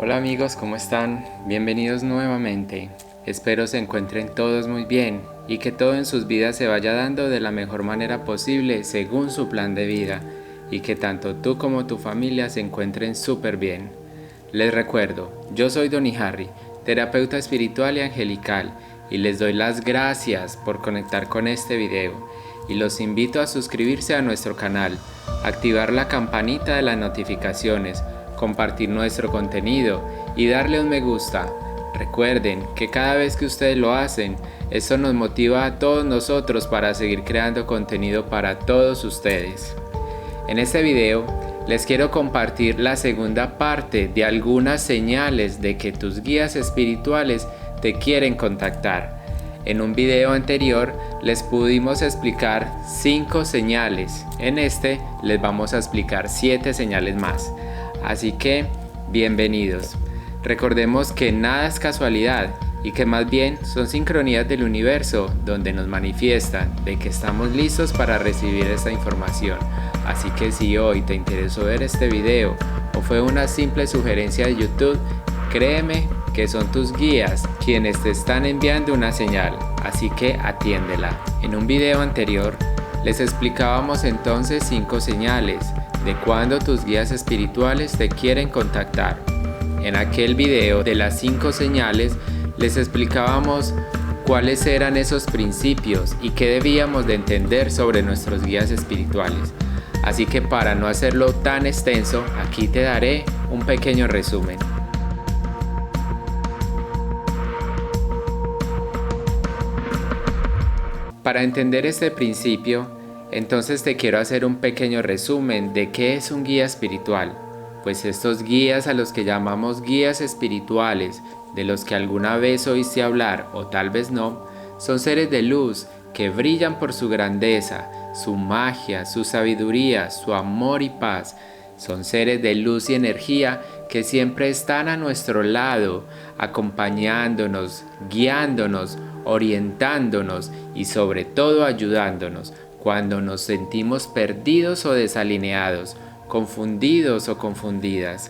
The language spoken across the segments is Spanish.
Hola amigos, ¿cómo están? Bienvenidos nuevamente. Espero se encuentren todos muy bien y que todo en sus vidas se vaya dando de la mejor manera posible según su plan de vida y que tanto tú como tu familia se encuentren súper bien. Les recuerdo, yo soy Donny Harry, terapeuta espiritual y angelical, y les doy las gracias por conectar con este video y los invito a suscribirse a nuestro canal, activar la campanita de las notificaciones, compartir nuestro contenido y darle un me gusta. Recuerden que cada vez que ustedes lo hacen, eso nos motiva a todos nosotros para seguir creando contenido para todos ustedes. En este video les quiero compartir la segunda parte de algunas señales de que tus guías espirituales te quieren contactar. En un video anterior les pudimos explicar 5 señales, en este les vamos a explicar 7 señales más. Así que, bienvenidos. Recordemos que nada es casualidad y que más bien son sincronías del universo donde nos manifiestan de que estamos listos para recibir esta información. Así que si hoy te interesó ver este video o fue una simple sugerencia de YouTube, créeme que son tus guías quienes te están enviando una señal, así que atiéndela. En un video anterior les explicábamos entonces 5 señales de cuando tus guías espirituales te quieren contactar. En aquel video de las 5 señales les explicábamos cuáles eran esos principios y qué debíamos de entender sobre nuestros guías espirituales. Así que para no hacerlo tan extenso, aquí te daré un pequeño resumen. Para entender este principio, entonces te quiero hacer un pequeño resumen de qué es un guía espiritual. Pues estos guías a los que llamamos guías espirituales, de los que alguna vez oíste hablar o tal vez no, son seres de luz que brillan por su grandeza, su magia, su sabiduría, su amor y paz. Son seres de luz y energía que siempre están a nuestro lado, acompañándonos, guiándonos, orientándonos y sobre todo ayudándonos cuando nos sentimos perdidos o desalineados, confundidos o confundidas.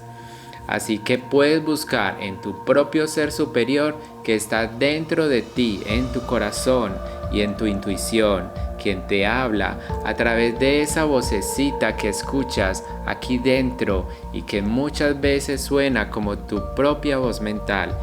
Así que puedes buscar en tu propio ser superior que está dentro de ti, en tu corazón y en tu intuición, quien te habla a través de esa vocecita que escuchas aquí dentro y que muchas veces suena como tu propia voz mental.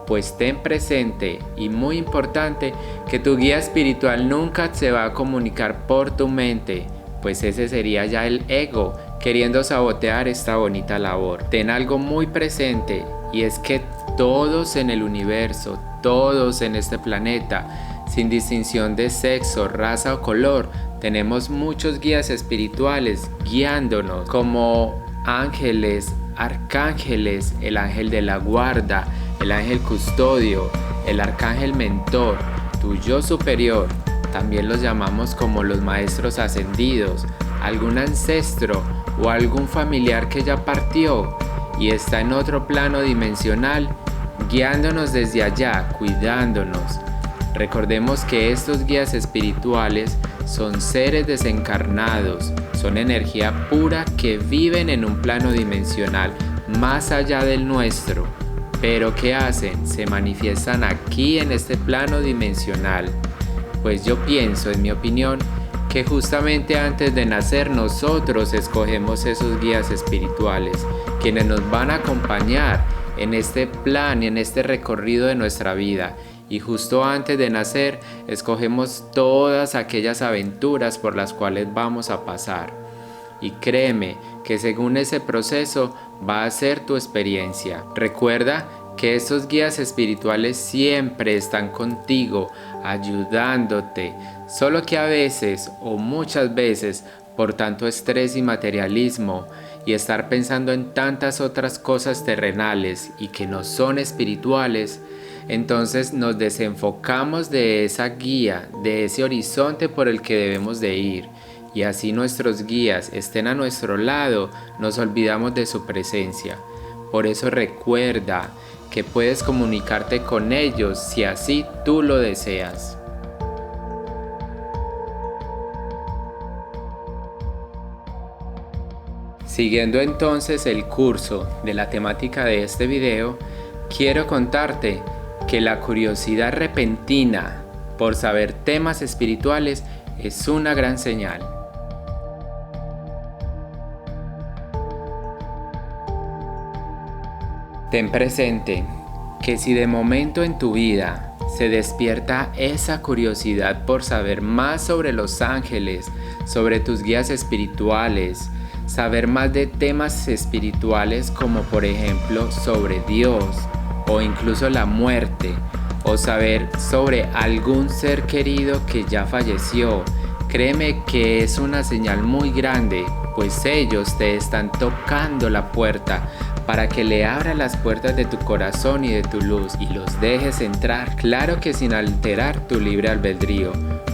Pues ten presente y muy importante que tu guía espiritual nunca se va a comunicar por tu mente, pues ese sería ya el ego queriendo sabotear esta bonita labor. Ten algo muy presente y es que todos en el universo, todos en este planeta, sin distinción de sexo, raza o color, tenemos muchos guías espirituales guiándonos como ángeles, arcángeles, el ángel de la guarda, el ángel custodio, el arcángel mentor, tu yo superior, también los llamamos como los maestros ascendidos, algún ancestro o algún familiar que ya partió y está en otro plano dimensional, guiándonos desde allá, cuidándonos. Recordemos que estos guías espirituales son seres desencarnados, son energía pura que viven en un plano dimensional más allá del nuestro. Pero ¿qué hacen? Se manifiestan aquí en este plano dimensional. Pues yo pienso, en mi opinión, que justamente antes de nacer nosotros escogemos esos guías espirituales, quienes nos van a acompañar en este plan y en este recorrido de nuestra vida. Y justo antes de nacer escogemos todas aquellas aventuras por las cuales vamos a pasar. Y créeme que según ese proceso va a ser tu experiencia. Recuerda que estos guías espirituales siempre están contigo, ayudándote, solo que a veces o muchas veces por tanto estrés y materialismo y estar pensando en tantas otras cosas terrenales y que no son espirituales, entonces nos desenfocamos de esa guía, de ese horizonte por el que debemos de ir. Y así nuestros guías estén a nuestro lado, nos olvidamos de su presencia. Por eso recuerda que puedes comunicarte con ellos si así tú lo deseas. Siguiendo entonces el curso de la temática de este video, quiero contarte que la curiosidad repentina por saber temas espirituales es una gran señal. Ten presente que si de momento en tu vida se despierta esa curiosidad por saber más sobre los ángeles, sobre tus guías espirituales, saber más de temas espirituales como por ejemplo sobre Dios o incluso la muerte, o saber sobre algún ser querido que ya falleció, créeme que es una señal muy grande, pues ellos te están tocando la puerta para que le abras las puertas de tu corazón y de tu luz y los dejes entrar, claro que sin alterar tu libre albedrío,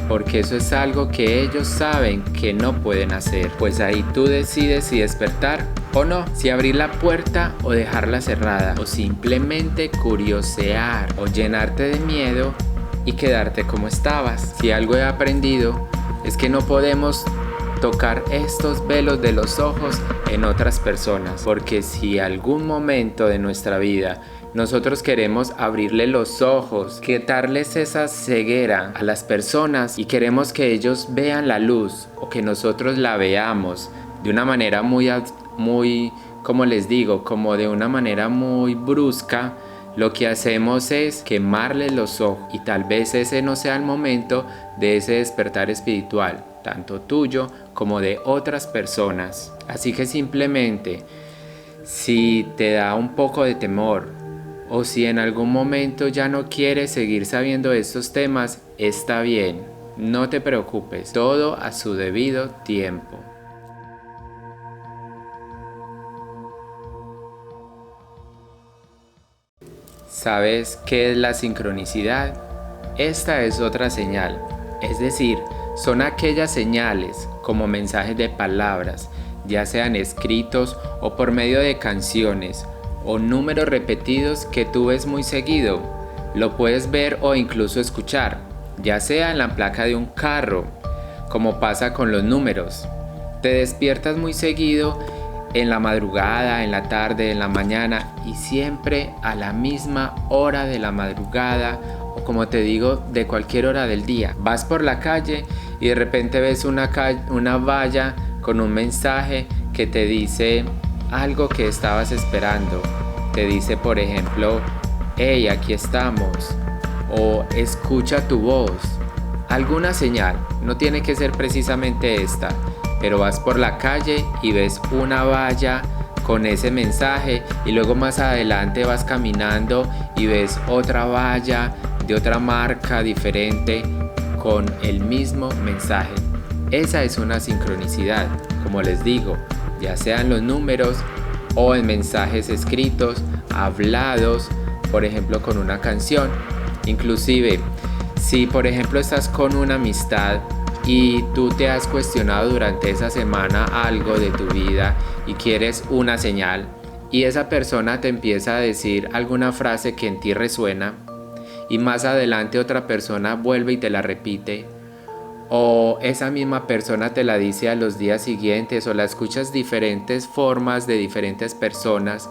porque eso es algo que ellos saben que no pueden hacer, pues ahí tú decides si despertar o no, si abrir la puerta o dejarla cerrada, o simplemente curiosear o llenarte de miedo y quedarte como estabas. Si algo he aprendido es que no podemos tocar estos velos de los ojos en otras personas, porque si algún momento de nuestra vida nosotros queremos abrirle los ojos, quitarles esa ceguera a las personas y queremos que ellos vean la luz o que nosotros la veamos de una manera muy, como les digo, como de una manera muy brusca, lo que hacemos es quemarles los ojos y tal vez ese no sea el momento de ese despertar espiritual, tanto tuyo como de otras personas. Así que simplemente, si te da un poco de temor o si en algún momento ya no quieres seguir sabiendo estos temas, está bien, no te preocupes, todo a su debido tiempo. ¿Sabes qué es la sincronicidad? Esta es otra señal, es decir, son aquellas señales como mensajes de palabras, ya sean escritos o por medio de canciones o números repetidos que tú ves muy seguido. Lo puedes ver o incluso escuchar, ya sea en la placa de un carro, como pasa con los números. Te despiertas muy seguido en la madrugada, en la tarde, en la mañana y siempre a la misma hora de la madrugada o como te digo, de cualquier hora del día. Vas por la calle y de repente ves una valla con un mensaje que te dice algo que estabas esperando. Te dice, por ejemplo, hey, aquí estamos, o escucha tu voz. Alguna señal, no tiene que ser precisamente esta, pero vas por la calle y ves una valla con ese mensaje y luego más adelante vas caminando y ves otra valla de otra marca diferente con el mismo mensaje. Esa es una sincronicidad, como les digo, ya sean los números o en mensajes escritos, hablados, por ejemplo con una canción. Inclusive, si por ejemplo estás con una amistad y tú te has cuestionado durante esa semana algo de tu vida y quieres una señal y esa persona te empieza a decir alguna frase que en ti resuena y más adelante otra persona vuelve y te la repite, o esa misma persona te la dice a los días siguientes, o la escuchas diferentes formas de diferentes personas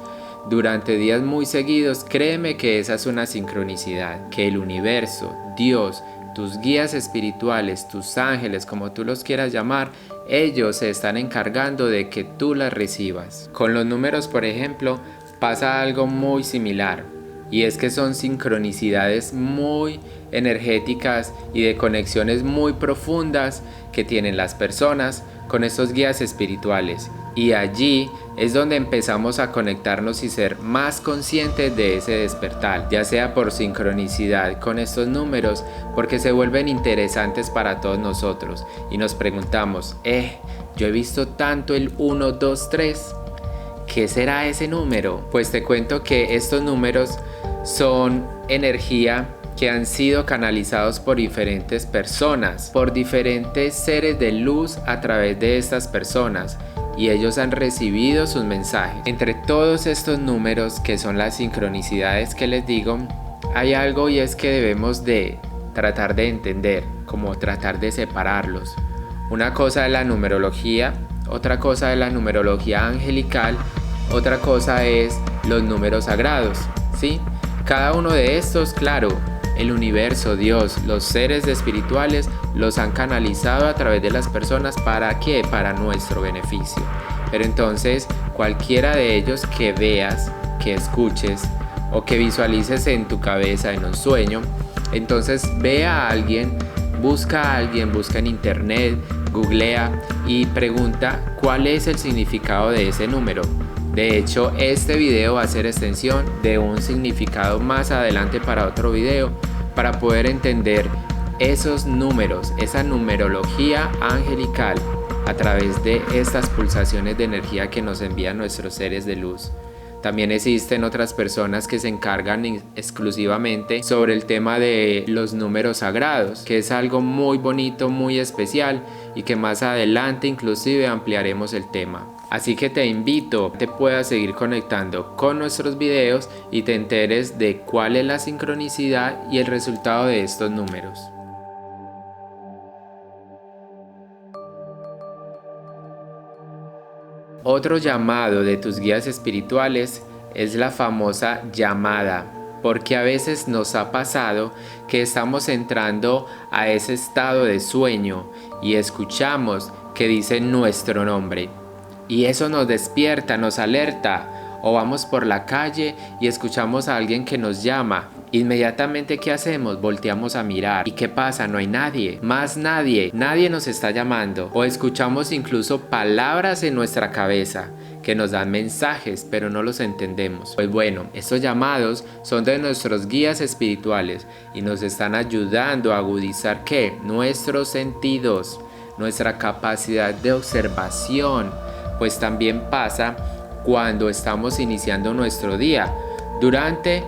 durante días muy seguidos, créeme que esa es una sincronicidad, que el universo, Dios, tus guías espirituales, tus ángeles, como tú los quieras llamar, ellos se están encargando de que tú las recibas. Con los números, por ejemplo, pasa algo muy similar, y es que son sincronicidades muy energéticas y de conexiones muy profundas que tienen las personas con estos guías espirituales, y allí es donde empezamos a conectarnos y ser más conscientes de ese despertar, ya sea por sincronicidad con estos números, porque se vuelven interesantes para todos nosotros y nos preguntamos, yo he visto tanto el 1, 2, 3, ¿qué será ese número? Pues te cuento que estos números son energía que han sido canalizados por diferentes personas, por diferentes seres de luz a través de estas personas, y ellos han recibido sus mensajes. Entre todos estos números que son las sincronicidades que les digo, hay algo, y es que debemos de tratar de entender, como tratar de separarlos. Una cosa es la numerología, otra cosa es la numerología angelical, otra cosa es los números sagrados, ¿sí? Cada uno de estos, claro, el universo, Dios, los seres espirituales los han canalizado a través de las personas. ¿Para qué? Para nuestro beneficio. Pero entonces, cualquiera de ellos que veas, que escuches o que visualices en tu cabeza en un sueño, entonces ve a alguien, busca en internet, googlea y pregunta cuál es el significado de ese número. De hecho, este video va a ser extensión de un significado más adelante para otro video, para poder entender esos números, esa numerología angelical a través de estas pulsaciones de energía que nos envían nuestros seres de luz. También existen otras personas que se encargan exclusivamente sobre el tema de los números sagrados, que es algo muy bonito, muy especial y que más adelante inclusive ampliaremos el tema. Así que te invito a que te puedas seguir conectando con nuestros videos y te enteres de cuál es la sincronicidad y el resultado de estos números. Otro llamado de tus guías espirituales es la famosa llamada, porque a veces nos ha pasado que estamos entrando a ese estado de sueño y escuchamos que dicen nuestro nombre. Y eso nos despierta, nos alerta, o vamos por la calle y escuchamos a alguien que nos llama. Inmediatamente, ¿qué hacemos? Volteamos a mirar. ¿Y qué pasa? No hay nadie, más nadie nos está llamando. O escuchamos incluso palabras en nuestra cabeza que nos dan mensajes, pero no los entendemos. Pues bueno, estos llamados son de nuestros guías espirituales y nos están ayudando a agudizar ¿qué? Nuestros sentidos, nuestra capacidad de observación. Pues también pasa cuando estamos iniciando nuestro día, durante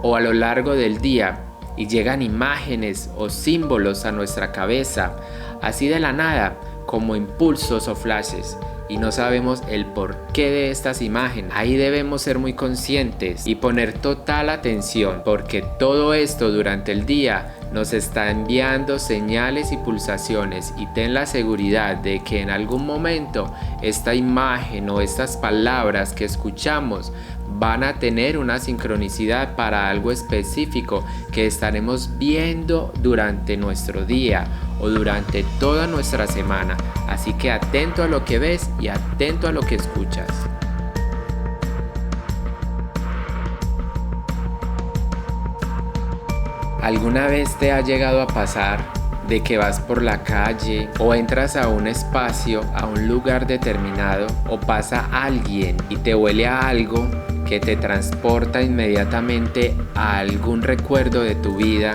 o a lo largo del día, y llegan imágenes o símbolos a nuestra cabeza, así de la nada, como impulsos o flashes, y no sabemos el porqué de estas imágenes. Ahí debemos ser muy conscientes y poner total atención, porque todo esto durante el día nos está enviando señales y pulsaciones, y ten la seguridad de que en algún momento esta imagen o estas palabras que escuchamos van a tener una sincronicidad para algo específico que estaremos viendo durante nuestro día o durante toda nuestra semana. Así que atento a lo que ves y atento a lo que escuchas. ¿Alguna vez te ha llegado a pasar de que vas por la calle o entras a un espacio, a un lugar determinado, o pasa alguien y te huele a algo que te transporta inmediatamente a algún recuerdo de tu vida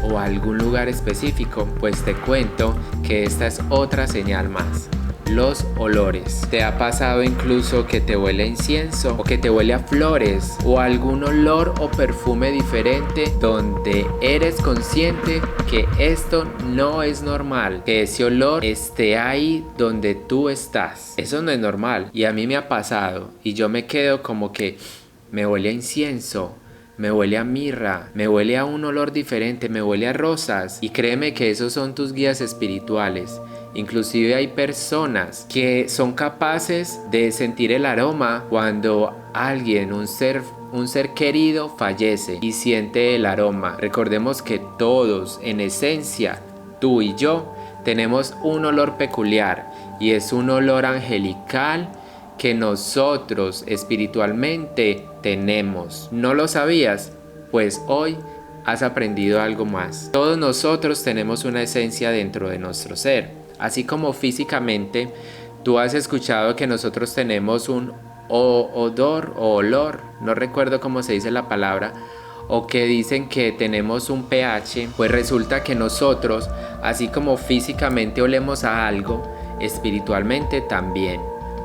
o a algún lugar específico? Pues te cuento que esta es otra señal más. Los olores. ¿Te ha pasado incluso que te huele a incienso o que te huele a flores o algún olor o perfume diferente donde eres consciente que esto no es normal, que ese olor esté ahí donde tú estás? Eso no es normal y a mí me ha pasado y yo me quedo como que me huele a incienso, me huele a mirra, me huele a un olor diferente, me huele a rosas. Y créeme que esos son tus guías espirituales. Inclusive hay personas que son capaces de sentir el aroma cuando alguien, un ser querido fallece y siente el aroma. Recordemos que todos, en esencia, tú y yo, tenemos un olor peculiar y es un olor angelical que nosotros espiritualmente tenemos. ¿No lo sabías? Pues hoy has aprendido algo más. Todos nosotros tenemos una esencia dentro de nuestro ser. Así como físicamente, tú has escuchado que nosotros tenemos un odor o olor, no recuerdo cómo se dice la palabra, o que dicen que tenemos un pH. Pues resulta que nosotros, así como físicamente olemos a algo, espiritualmente también.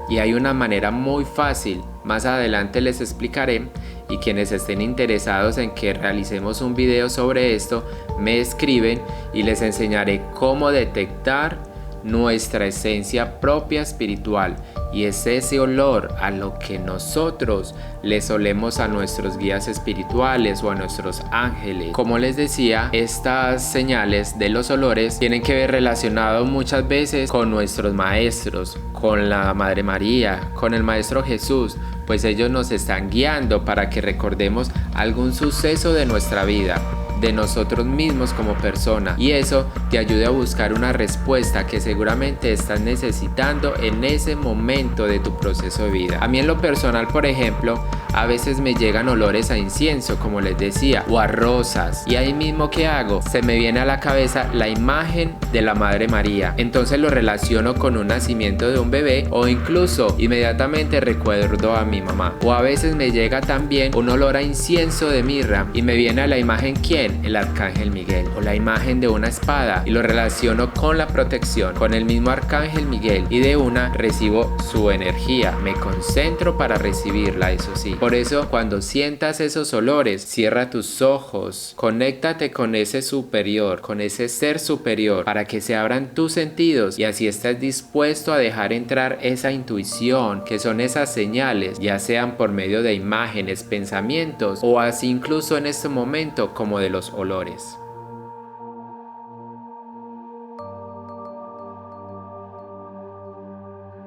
Y hay una manera muy fácil, más adelante les explicaré, y quienes estén interesados en que realicemos un video sobre esto, me escriben y les enseñaré cómo detectar nuestra esencia propia espiritual, y es ese olor a lo que nosotros les olemos a nuestros guías espirituales o a nuestros ángeles. Como les decía, estas señales de los olores tienen que ver relacionado muchas veces con nuestros maestros, con la Madre María, con el Maestro Jesús, pues ellos nos están guiando para que recordemos algún suceso de nuestra vida, de nosotros mismos como persona, y eso te ayude a buscar una respuesta que seguramente estás necesitando en ese momento de tu proceso de vida. A mí en lo personal, por ejemplo, a veces me llegan olores a incienso, como les decía, o a rosas, y ahí mismo ¿qué hago? Se me viene a la cabeza la imagen de la Madre María, entonces lo relaciono con un nacimiento de un bebé, o incluso inmediatamente recuerdo a mi mamá. O a veces me llega también un olor a incienso de mirra y me viene a la imagen ¿quién? El Arcángel Miguel, o la imagen de una espada, y lo relaciono con la protección, con el mismo Arcángel Miguel, y de una recibo su energía, me concentro para recibirla, eso sí. Por eso, cuando sientas esos olores, cierra tus ojos, conéctate con ese superior, con ese ser superior, para que se abran tus sentidos y así estés dispuesto a dejar entrar esa intuición, que son esas señales, ya sean por medio de imágenes, pensamientos, o así incluso en este momento como de los olores.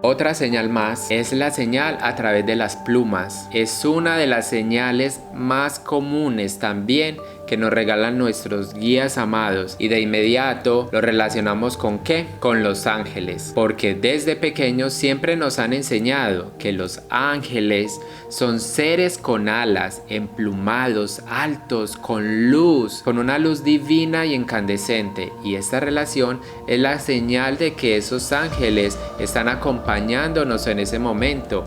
Otra señal más es la señal a través de las plumas. Es una de las señales más comunes también que nos regalan nuestros guías amados, y de inmediato lo relacionamos ¿con qué? Con los ángeles, porque desde pequeños siempre nos han enseñado que los ángeles son seres con alas, emplumados, altos, con luz, con una luz divina y incandescente, y esta relación es la señal de que esos ángeles están acompañándonos en ese momento,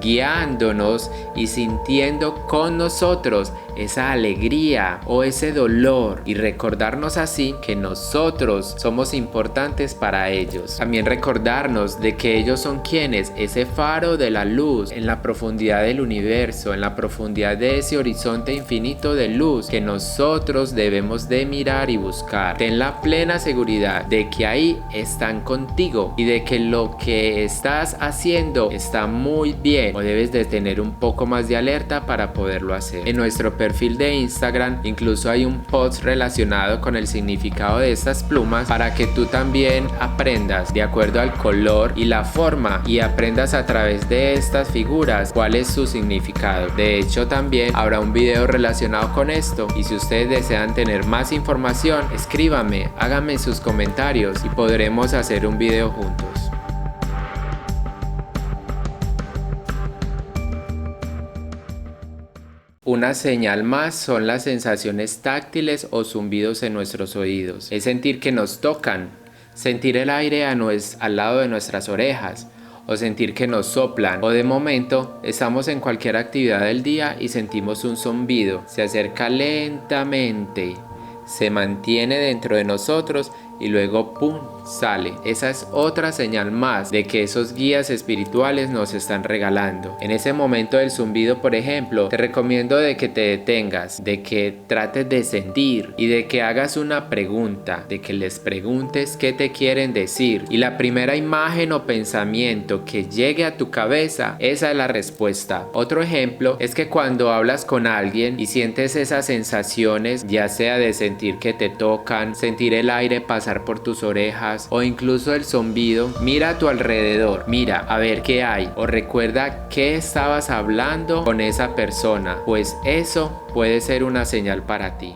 guiándonos y sintiendo con nosotros esa alegría o ese dolor, y recordarnos así que nosotros somos importantes para ellos. También recordarnos de que ellos son quienes, ese faro de la luz en la profundidad del universo, en la profundidad de ese horizonte infinito de luz que nosotros debemos de mirar y buscar. Ten la plena seguridad de que ahí están contigo y de que lo que estás haciendo está muy bien, o debes de tener un poco más de alerta para poderlo hacer. En nuestro perfil de Instagram incluso hay un post relacionado con el significado de estas plumas, para que tú también aprendas de acuerdo al color y la forma, y aprendas a través de estas figuras cuál es su significado. De hecho, también habrá un video relacionado con esto, y si ustedes desean tener más información, escríbanme, háganme sus comentarios y podremos hacer un video juntos. Una señal más son las sensaciones táctiles o zumbidos en nuestros oídos. Es sentir que nos tocan, sentir el aire al lado de nuestras orejas, o sentir que nos soplan, o de momento estamos en cualquier actividad del día y sentimos un zumbido. Se acerca lentamente, se mantiene dentro de nosotros y luego ¡pum! Sale. Esa es otra señal más de que esos guías espirituales nos están regalando. En ese momento del zumbido, por ejemplo, te recomiendo de que te detengas, de que trates de sentir y de que hagas una pregunta, de que les preguntes qué te quieren decir, y la primera imagen o pensamiento que llegue a tu cabeza, esa es la respuesta. Otro ejemplo es que cuando hablas con alguien y sientes esas sensaciones, ya sea de sentir que te tocan, sentir el aire pasar por tus orejas, o incluso el zumbido, mira a tu alrededor, mira a ver qué hay, o recuerda qué estabas hablando con esa persona, pues eso puede ser una señal para ti.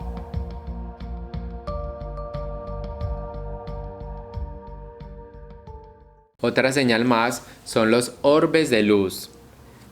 Otra señal más son los orbes de luz.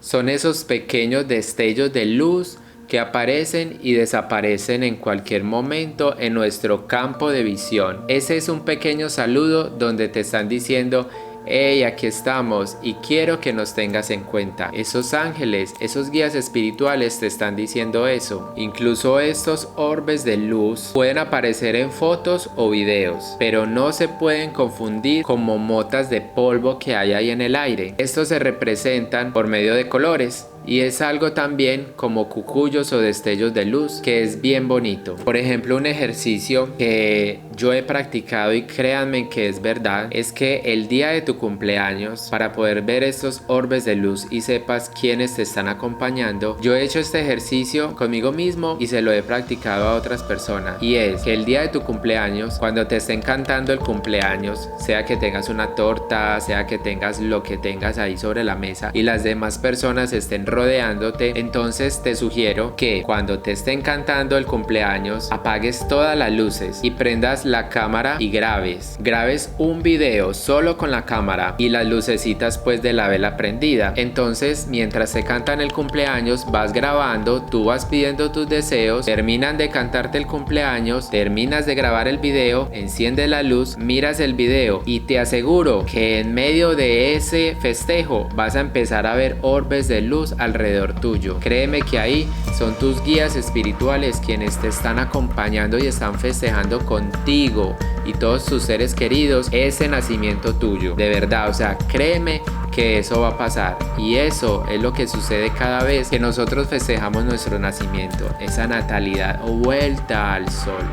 Son esos pequeños destellos de luz que aparecen y desaparecen en cualquier momento en nuestro campo de visión. Ese es un pequeño saludo donde te están diciendo: hey, aquí estamos y quiero que nos tengas en cuenta. Esos ángeles, esos guías espirituales te están diciendo eso. Incluso estos orbes de luz pueden aparecer en fotos o videos, pero no se pueden confundir como motas de polvo que hay ahí en el aire. Estos se representan por medio de colores. y es algo también como cucuyos o destellos de luz que es bien bonito. Por ejemplo, un ejercicio que yo he practicado y créanme que es verdad, es que el día de tu cumpleaños, para poder ver estos orbes de luz y sepas quiénes te están acompañando, yo he hecho este ejercicio conmigo mismo y se lo he practicado a otras personas, y es que el día de tu cumpleaños, cuando te estén cantando el cumpleaños, sea que tengas una torta, sea que tengas lo que tengas ahí sobre la mesa y las demás personas estén rodeándote, entonces te sugiero que cuando te estén cantando el cumpleaños apagues todas las luces y prendas la cámara y grabes un video solo con la cámara y las lucecitas pues de la vela prendida. Entonces mientras te cantan el cumpleaños vas grabando, tú vas pidiendo tus deseos, terminan de cantarte el cumpleaños, terminas de grabar el video, enciendes la luz, miras el video y te aseguro que en medio de ese festejo vas a empezar a ver orbes de luz alrededor tuyo. Créeme que ahí son tus guías espirituales quienes te están acompañando y están festejando contigo y todos tus seres queridos ese nacimiento tuyo. De verdad, o sea, créeme que eso va a pasar, y eso es lo que sucede cada vez que nosotros festejamos nuestro nacimiento, esa natalidad o vuelta al sol.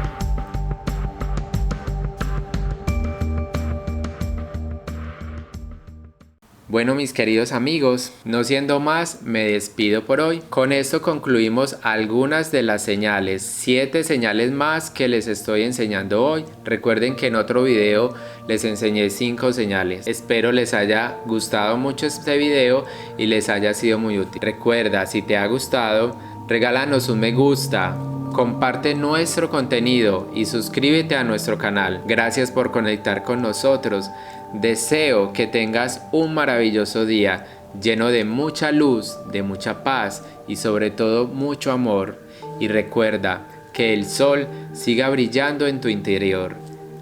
Bueno, mis queridos amigos, no siendo más, me despido por hoy. Con esto concluimos algunas de las señales, 7 señales más que les estoy enseñando hoy. Recuerden que en otro video les enseñé 5 señales. Espero les haya gustado mucho este video y les haya sido muy útil. Recuerda, si te ha gustado, regálanos un me gusta, comparte nuestro contenido y suscríbete a nuestro canal. Gracias por conectar con nosotros. Deseo que tengas un maravilloso día lleno de mucha luz, de mucha paz y sobre todo mucho amor. Y recuerda que el sol siga brillando en tu interior.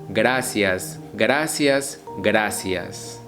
Gracias, gracias, gracias.